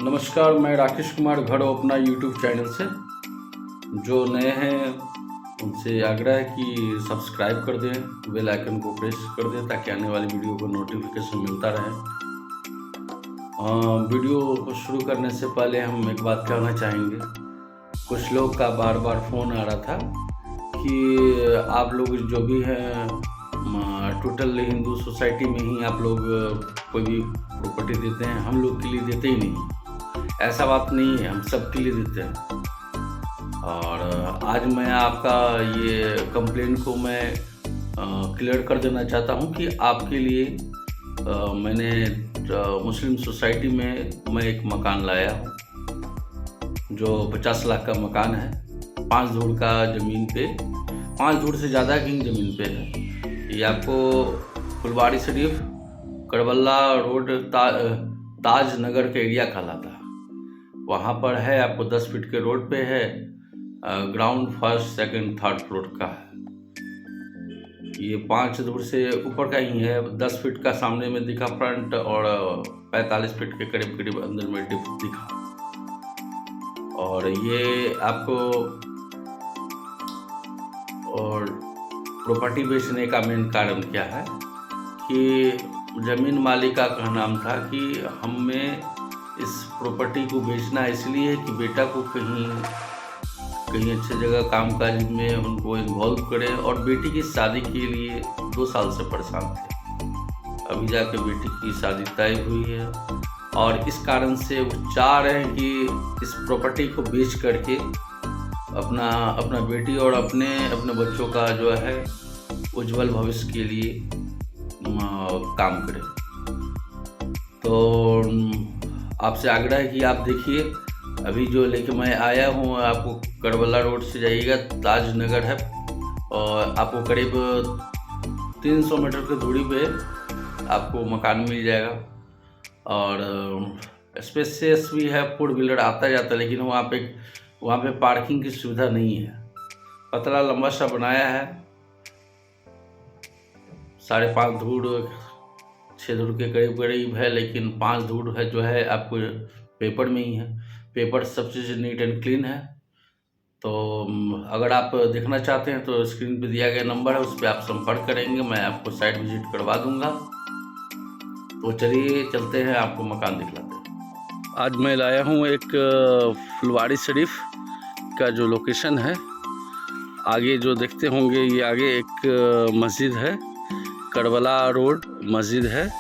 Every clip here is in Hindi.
नमस्कार, मैं राकेश कुमार घड़ अपना यूट्यूब चैनल से। जो नए हैं उनसे आग्रह है कि सब्सक्राइब कर दें, बेल आइकन को प्रेस कर दें ताकि आने वाली वीडियो को नोटिफिकेशन मिलता रहे। वीडियो को शुरू करने से पहले हम एक बात कहना चाहेंगे। कुछ लोग का बार बार फ़ोन आ रहा था कि आप लोग जो भी हैं टोटल हिंदू सोसाइटी में ही आप लोग कोई भी प्रॉपर्टी देते हैं, हम लोग के लिए देते ही नहीं। ऐसा बात नहीं है, हम सब के लिए देते हैं। और आज मैं आपका ये कंप्लेंट को मैं क्लियर कर देना चाहता हूँ कि आपके लिए मैंने मुस्लिम सोसाइटी में मैं एक मकान लाया हूँ जो 50 लाख का मकान है। 5 धूड़ का ज़मीन पे, 5 धूड़ से ज़्यादा की ज़मीन पे है। ये आपको फुलवाड़ी शरीफ करबला रोड ताज नगर के एरिया कहलाता है। वहाँ पर है, आपको 10 फीट के रोड पे है। Ground first second third floor का है। ये 5 धूड़ से ऊपर का ही है। 10 फीट का सामने में दिखा फ्रंट और 45 फीट के करीब करीब अंदर में डिप दिखा। और ये आपको और प्रॉपर्टी बेचने का मेन कारण क्या है कि ज़मीन मालिका का नाम था कि हमें इस प्रॉपर्टी को बेचना इसलिए है कि बेटा को कहीं अच्छी जगह कामकाज में उनको इन्वॉल्व करें। और बेटी की शादी के लिए 2 साल से परेशान थे। अभी जाके बेटी की शादी तय हुई है और इस कारण से वो चाह रहे हैं कि इस प्रॉपर्टी को बेच करके अपना बेटी और अपने बच्चों का जो है उज्जवल भविष्य के लिए काम करें। तो आपसे आग्रह है कि आप देखिए, अभी जो लेके मैं आया हूँ, आपको करबला रोड से जाइएगा, ताज नगर है और आपको करीब 300 मीटर की दूरी पे आपको मकान मिल जाएगा। और स्पेसियस भी है, 4 व्हीलर आता जाता, लेकिन वहाँ पे पार्किंग की सुविधा नहीं है। पतला लंबा सा बनाया है, 5.5 धूड़ 6 धूड़ के करीब है, लेकिन 5 धूड़ है जो है आपको पेपर में ही है। पेपर सब चीज़ नीट एंड क्लीन है। तो अगर आप देखना चाहते हैं तो स्क्रीन पे दिया गया नंबर है, उस पर आप संपर्क करेंगे, मैं आपको साइट विजिट करवा दूंगा। तो चलिए चलते हैं, आपको मकान दिखलाते हैं। आज मैं लाया हूँ एक फुलवाड़ी शरीफ का जो लोकेशन है। आगे जो देखते होंगे, ये आगे एक मस्जिद है, करबला रोड मस्जिद है।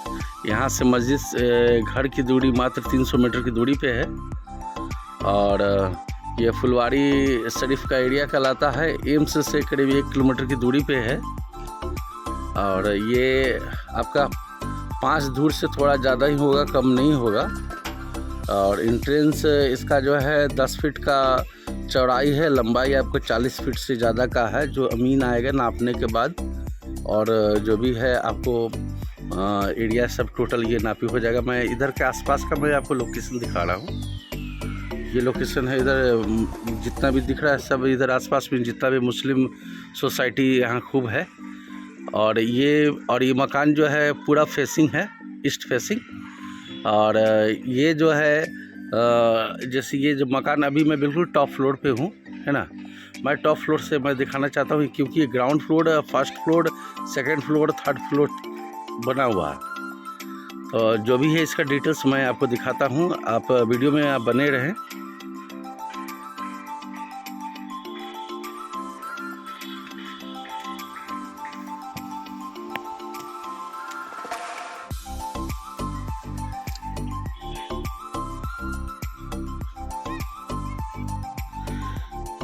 यहाँ से मस्जिद घर की दूरी मात्र 300 मीटर की दूरी पे है। और ये फुलवाड़ी शरीफ का एरिया कहलाता है। एम्स से करीब 1 किलोमीटर की दूरी पे है। और ये आपका 5 धूड़ से थोड़ा ज़्यादा ही होगा, कम नहीं होगा। और एंट्रेंस इसका जो है 10 फीट का चौड़ाई है, लंबाई आपको 40 फीट से ज़्यादा का है, जो अमीन आएगा नापने के बाद। और जो भी है आपको एरिया सब टोटल ये नापी हो जाएगा। मैं इधर के आसपास का मैं आपको लोकेशन दिखा रहा हूँ। ये लोकेशन है, इधर जितना भी दिख रहा है सब इधर आसपास में जितना भी मुस्लिम सोसाइटी यहाँ खूब है। और ये मकान जो है पूरा फेसिंग है, ईस्ट फेसिंग। और ये जो है जैसे ये जो मकान, अभी मैं बिल्कुल टॉप फ्लोर पे हूँ, है ना। मैं टॉप फ्लोर से मैं दिखाना चाहता हूँ क्योंकि ये ground floor, first floor, second floor, third floor बना हुआ है। तो जो भी है इसका डिटेल्स मैं आपको दिखाता हूँ, आप वीडियो में आप बने रहें।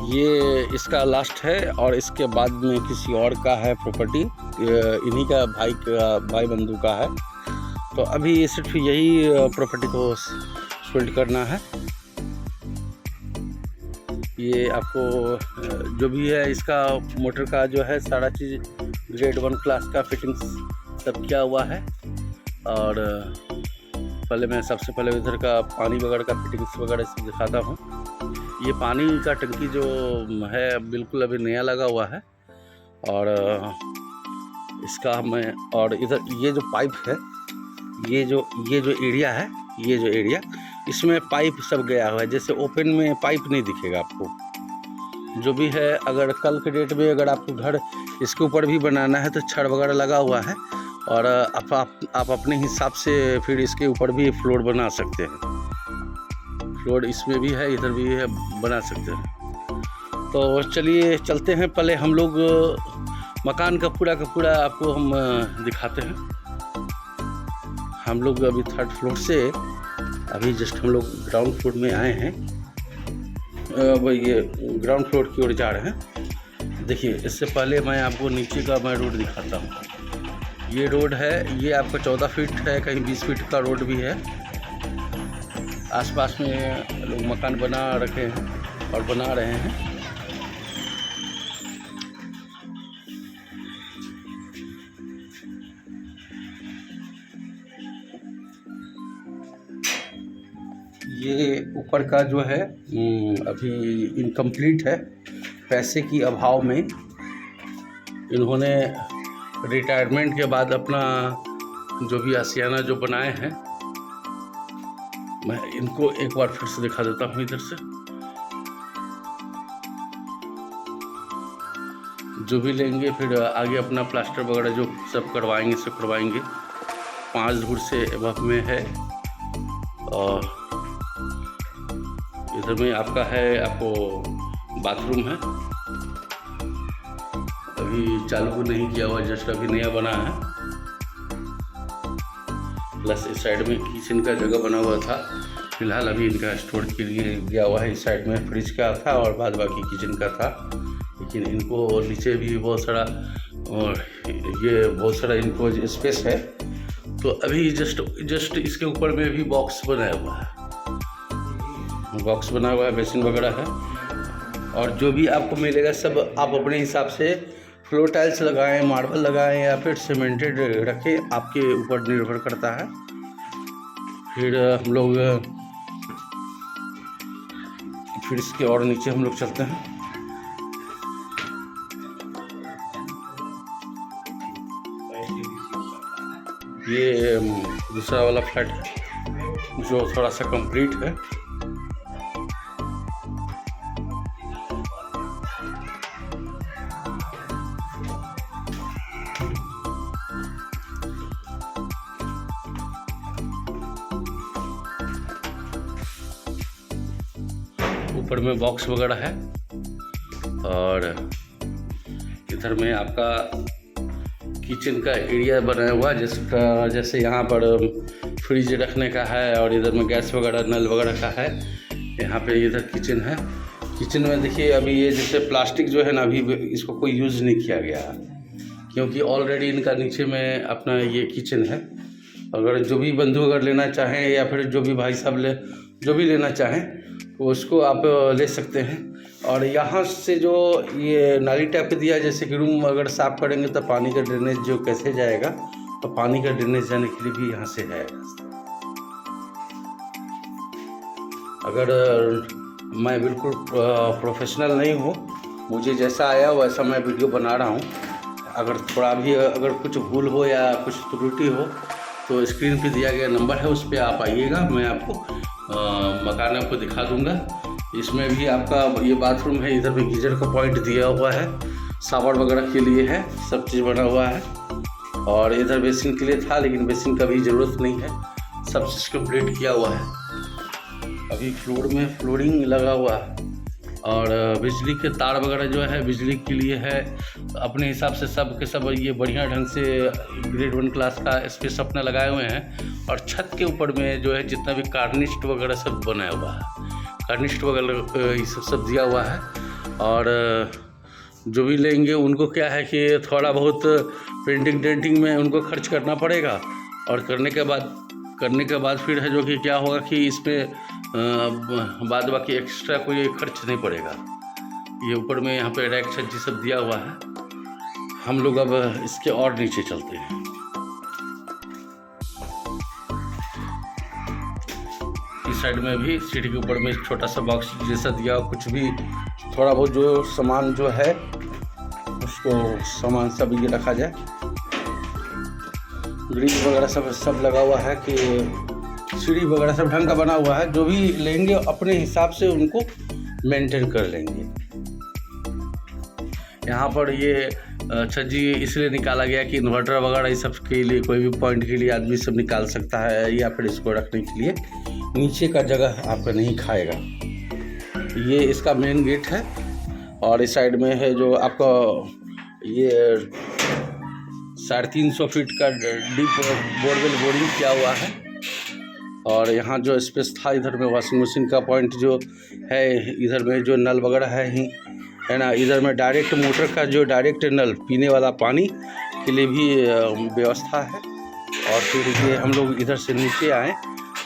ये इसका लास्ट है और इसके बाद में किसी और का है प्रॉपर्टी, इन्हीं का भाई बंधु का है। तो अभी सिर्फ यही प्रॉपर्टी को सोल्ड करना है। ये आपको जो भी है इसका मोटर का जो है सारा चीज़ ग्रेड 1 क्लास का फिटिंग्स सब किया हुआ है। और मैं सबसे पहले इधर का पानी वगैरह का फिटिंग्स वगैरह सब दिखाता हूँ। ये पानी का टंकी जो है बिल्कुल अभी नया लगा हुआ है। और इसका मैं, और इधर ये जो पाइप है, ये जो एरिया है, ये जो एरिया इसमें पाइप सब गया हुआ है, जैसे ओपन में पाइप नहीं दिखेगा आपको। जो भी है, अगर कल के डेट में अगर आपको घर इसके ऊपर भी बनाना है तो छड़ वगैरह लगा हुआ है, और आप अपने हिसाब से फिर इसके ऊपर भी फ्लोर बना सकते हैं। फ्लोर इसमें भी है, इधर भी है, बना सकते हैं। तो चलिए चलते हैं, पहले हम लोग मकान का पूरा आपको हम दिखाते हैं। हम लोग अभी 3rd फ्लोर से अभी जस्ट हम लोग ग्राउंड फ्लोर में आए हैं। अब ये ग्राउंड फ्लोर की ओर जा रहे हैं। देखिए, इससे पहले मैं आपको नीचे का मैं रोड दिखाता हूँ। ये रोड है, ये आपका 14 फीट है, कहीं 20 फीट का रोड भी है। आसपास में लोग मकान बना रखे हैं और बना रहे हैं। ये ऊपर का जो है अभी इनकम्प्लीट है। पैसे की अभाव में इन्होंने रिटायरमेंट के बाद अपना जो भी आशियाना जो बनाए हैं, मैं इनको एक बार फिर से दिखा देता हूँ। इधर से जो भी लेंगे फिर आगे अपना प्लास्टर वगैरह जो सब करवाएंगे, सब करवाएंगे। 5 धूर से एबव में है। और इधर में आपका है, आपको बाथरूम है, अभी चालू नहीं किया हुआ, जस्ट अभी नया बना है। प्लस इस साइड में किचन का जगह बना हुआ था, फिलहाल अभी इनका स्टोर के लिए गया हुआ है। इस साइड में फ्रिज का था और बाद बाकी किचन का था, लेकिन इनको नीचे भी बहुत सारा और ये बहुत सारा इनको स्पेस है। तो अभी जस्ट इसके ऊपर में भी बॉक्स बनाया हुआ है, बॉक्स बना हुआ है, बेसिन वगैरह है। और जो भी आपको मिलेगा सब आप अपने हिसाब से फ्लोर टाइल्स लगाएं, मार्बल लगाएं या फिर सीमेंटेड रखें, आपके ऊपर निर्भर करता है। फिर हम लोग फिर इसके और नीचे हम लोग चलते हैं। ये दूसरा वाला फ्लैट जो थोड़ा सा कंप्लीट है। ऊपर में बॉक्स वगैरह है और इधर में आपका किचन का एरिया बनाया हुआ है, जैसे यहाँ पर फ्रिज रखने का है और इधर में गैस वगैरह नल वगैरह का है। यहाँ पे इधर किचन है। किचन में देखिए अभी ये जैसे प्लास्टिक जो है ना, अभी इसको कोई यूज़ नहीं किया गया है, क्योंकि ऑलरेडी इनका नीचे में अपना ये किचन है। अगर जो भी बंधु अगर लेना चाहें या फिर जो भी भाई साहब जो भी लेना चाहें तो उसको आप ले सकते हैं। और यहाँ से जो ये नाली टाइप का दिया, जैसे कि रूम अगर साफ़ करेंगे तो पानी का ड्रेनेज जो कैसे जाएगा, तो पानी का ड्रेनेज जाने के लिए भी यहाँ से है। अगर मैं बिल्कुल प्रोफेशनल नहीं हूँ, मुझे जैसा आया वैसा मैं वीडियो बना रहा हूँ। अगर थोड़ा भी अगर कुछ भूल हो या कुछ त्रुटि हो तो स्क्रीन पे दिया गया नंबर है, उस पर आप आइएगा, मैं आपको मकान आपको दिखा दूंगा। इसमें भी आपका ये बाथरूम है, इधर में गीजर का पॉइंट दिया हुआ है, शावर वगैरह के लिए है, सब चीज़ बना हुआ है। और इधर बेसिन के लिए था, लेकिन बेसिन का भी ज़रूरत नहीं है, सब चीज़ कंप्लीट किया हुआ है। अभी फ्लोर में फ्लोरिंग लगा हुआ है और बिजली के तार वगैरह जो है बिजली के लिए है। अपने हिसाब से सब के सब ये बढ़िया ढंग से ग्रेड 1 क्लास का स्पेस अपना लगाए हुए हैं। और छत के ऊपर में जो है जितना भी कार्निस्ट वगैरह सब बनाया हुआ है, कार्निस्ट वगैरह ये सब दिया हुआ है। और जो भी लेंगे उनको क्या है कि थोड़ा बहुत पेंटिंग डेंटिंग में उनको खर्च करना पड़ेगा। और करने के बाद फिर है जो कि क्या होगा कि इसमें बाद बाकी एक्स्ट्रा कोई खर्च नहीं पड़ेगा। ये ऊपर में यहाँ पे रैक छज्जी सब दिया हुआ है। हम लोग अब इसके और नीचे चलते हैं। इस साइड में भी सीढ़ी के ऊपर में एक छोटा सा बॉक्स जैसा दिया, कुछ भी थोड़ा बहुत जो सामान जो है उसको सामान सब ये रखा जाए। ग्रिल वगैरह सब लगा हुआ है कि सीढ़ी वगैरह सब ढंग का बना हुआ है। जो भी लेंगे अपने हिसाब से उनको मेंटेन कर लेंगे। यहाँ पर ये छज्जी इसलिए निकाला गया कि इन्वर्टर वगैरह इस सब के लिए, कोई भी पॉइंट के लिए आदमी सब निकाल सकता है, या फिर इसको रखने के लिए नीचे का जगह आपका नहीं खाएगा। ये इसका मेन गेट है और इस साइड में है जो आपका ये 350 फीट का डीप बोरवेल बोरिंग किया हुआ है। और यहाँ जो स्पेस था इधर में वॉशिंग मशीन का पॉइंट जो है, इधर में जो नल वगैरह है ना, इधर में डायरेक्ट मोटर का जो डायरेक्ट नल पीने वाला पानी के लिए भी व्यवस्था है। और फिर ये हम लोग इधर से नीचे आए,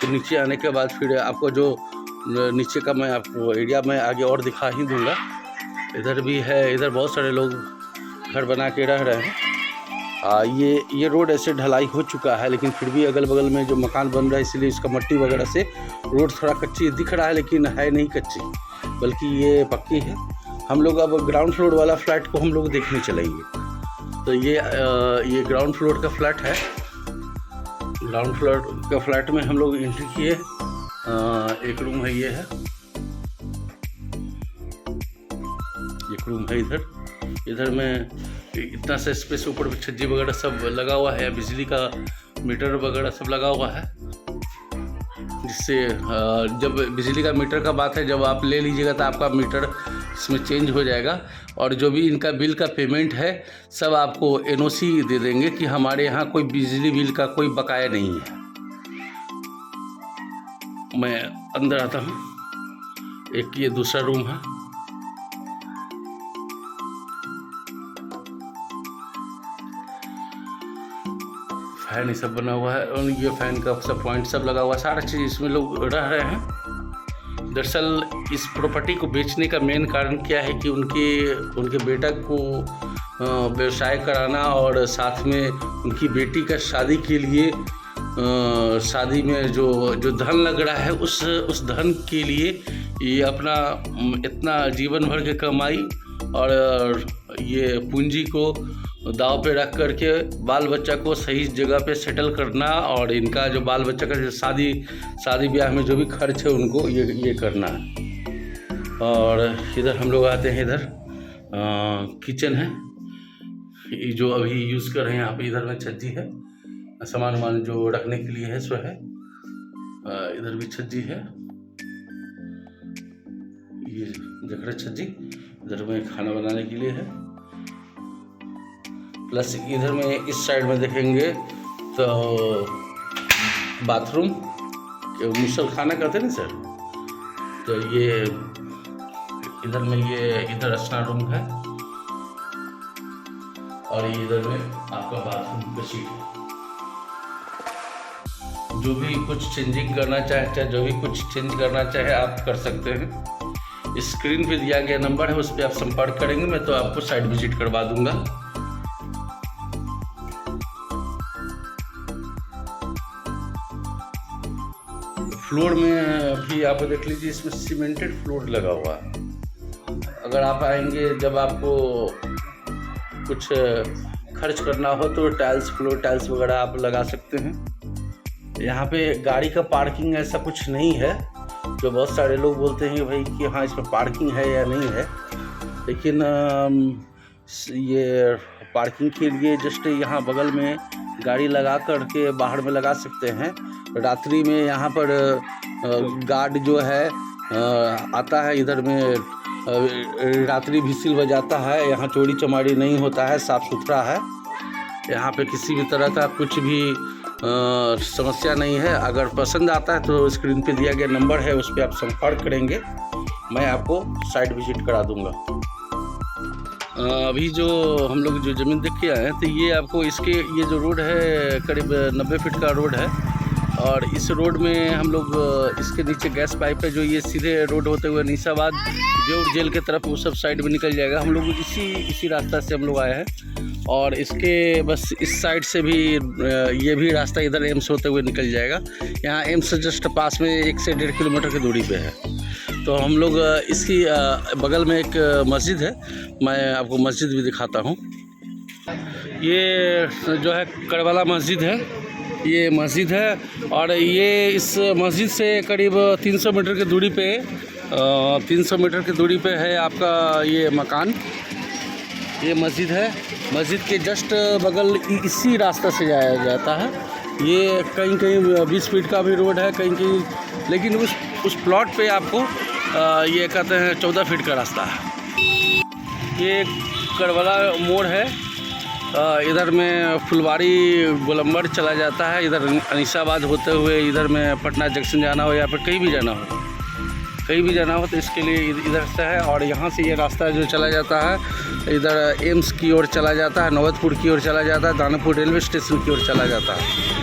तो नीचे आने के बाद फिर आपको जो नीचे का मैं आपको एरिया में आगे और दिखा ही दूँगा। इधर भी है, इधर बहुत सारे लोग घर बना के रह रहे हैं। ये रोड ऐसे ढलाई हो चुका है, लेकिन फिर भी अगल बगल में जो मकान बन रहा है, इसलिए इसका मट्टी वगैरह से रोड थोड़ा कच्ची दिख रहा है, लेकिन है नहीं कच्ची, बल्कि ये पक्की है। हम लोग अब ग्राउंड फ्लोर वाला फ्लैट को हम लोग देखने चलेंगे। तो ये ग्राउंड फ्लोर का फ्लैट है। ग्राउंड फ्लोर का फ्लैट में हम लोग एंट्री किए। एक रूम है, ये है एक रूम है। इधर में इतना सा स्पेस, ऊपर भी छज्जी वगैरह सब लगा हुआ है, बिजली का मीटर वगैरह सब लगा हुआ है, जिससे जब बिजली का मीटर का बात है, जब आप ले लीजिएगा तो आपका मीटर इसमें चेंज हो जाएगा। और जो भी इनका बिल का पेमेंट है सब आपको एनओसी दे देंगे कि हमारे यहाँ कोई बिजली बिल का कोई बकाया नहीं है। मैं अंदर आता हूँ। एक ये दूसरा रूम है। फैन ये सब बना हुआ है, और ये फैन का सब पॉइंट सब लगा हुआ है, सारा चीज़ इसमें लोग रह रहे हैं। दरअसल इस प्रॉपर्टी को बेचने का मेन कारण क्या है कि उनके बेटा को व्यवसाय कराना, और साथ में उनकी बेटी का शादी के लिए शादी में जो धन लग रहा है, उस धन के लिए ये अपना इतना जीवन भर के कमाई और ये पूंजी को दाव पे रख करके बाल बच्चा को सही जगह पे सेटल करना, और इनका जो बाल बच्चा का जो शादी ब्याह में जो भी खर्च है उनको ये करना है। और इधर हम लोग आते हैं। इधर किचन है, ये जो अभी यूज़ कर रहे हैं यहाँ पे। इधर में छज्जी है, सामान जो रखने के लिए है सो है। इधर भी छज्जी है, ये जखरा छज्जी इधर में खाना बनाने के लिए है। प्लस इधर में इस साइड में देखेंगे तो बाथरूम, मुसल खाना कहते हैं ना सर, तो ये इधर में इधर स्नान रूम है, और ये इधर में आपका बाथरूम का सीट है। जो भी कुछ चेंजिंग करना चाहे जो भी कुछ चेंज करना चाहे आप कर सकते हैं। स्क्रीन पे दिया गया नंबर है, उस पर आप संपर्क करेंगे, मैं तो आपको साइट विजिट करवा दूंगा। फ्लोर में भी आप देख लीजिए, इसमें सीमेंटेड फ्लोर लगा हुआ है। अगर आप आएंगे, जब आपको कुछ खर्च करना हो तो फ्लोर टाइल्स वगैरह आप लगा सकते हैं। यहाँ पे गाड़ी का पार्किंग ऐसा कुछ नहीं है, जो बहुत सारे लोग बोलते हैं भाई कि हाँ इसमें पार्किंग है या नहीं है, लेकिन ये पार्किंग के लिए जस्ट यहाँ बगल में गाड़ी लगा करके बाहर में लगा सकते हैं। रात्रि में यहाँ पर गार्ड जो है आता है, इधर में रात्रि व्हिसिल बजाता है। यहाँ चोरी चमारी नहीं होता है, साफ़ सुथरा है। यहाँ पे किसी भी तरह का कुछ भी समस्या नहीं है। अगर पसंद आता है तो स्क्रीन पे दिया गया नंबर है, उस पर आप संपर्क करेंगे, मैं आपको साइट विजिट करा दूंगा। अभी जो हम लोग जो ज़मीन देख के आए हैं, तो ये आपको ये जो रोड है करीब 90 फीट का रोड है, और इस रोड में हम लोग इसके नीचे गैस पाइप है, जो ये सीधे रोड होते हुए निशाबाद देवर जेल के तरफ वो सब साइड में निकल जाएगा। हम लोग इसी रास्ता से हम लोग आए हैं, और इसके बस इस साइड से भी ये भी रास्ता इधर एम्स होते हुए निकल जाएगा। यहाँ एम्स जस्ट पास में 1 से 1.5 किलोमीटर की दूरी पे है। तो हम लोग इसकी बगल में एक मस्जिद है, मैं आपको मस्जिद भी दिखाता हूँ। ये जो है करबला मस्जिद है, ये मस्जिद है और ये इस मस्जिद से करीब 300 मीटर की दूरी पे 300 मीटर की दूरी पे है आपका ये मकान। ये मस्जिद है, मस्जिद के जस्ट बगल इसी रास्ते से जाया जाता है। ये कहीं कहीं 20 फीट का भी रोड है, कहीं कहीं, लेकिन उस प्लॉट पे आपको ये कहते हैं 14 फीट का रास्ता है। ये करबला मोड़ है, इधर में फुलवारी गोलंबर चला जाता है, इधर अनीसाबाद होते हुए इधर में पटना जंक्शन जाना हो या फिर कहीं भी जाना हो तो इसके लिए इधर से है। और यहाँ से ये रास्ता जो चला जाता है इधर एम्स की ओर चला जाता है, नौबतपुर की ओर चला जाता है, दानापुर रेलवे स्टेशन की ओर चला जाता है।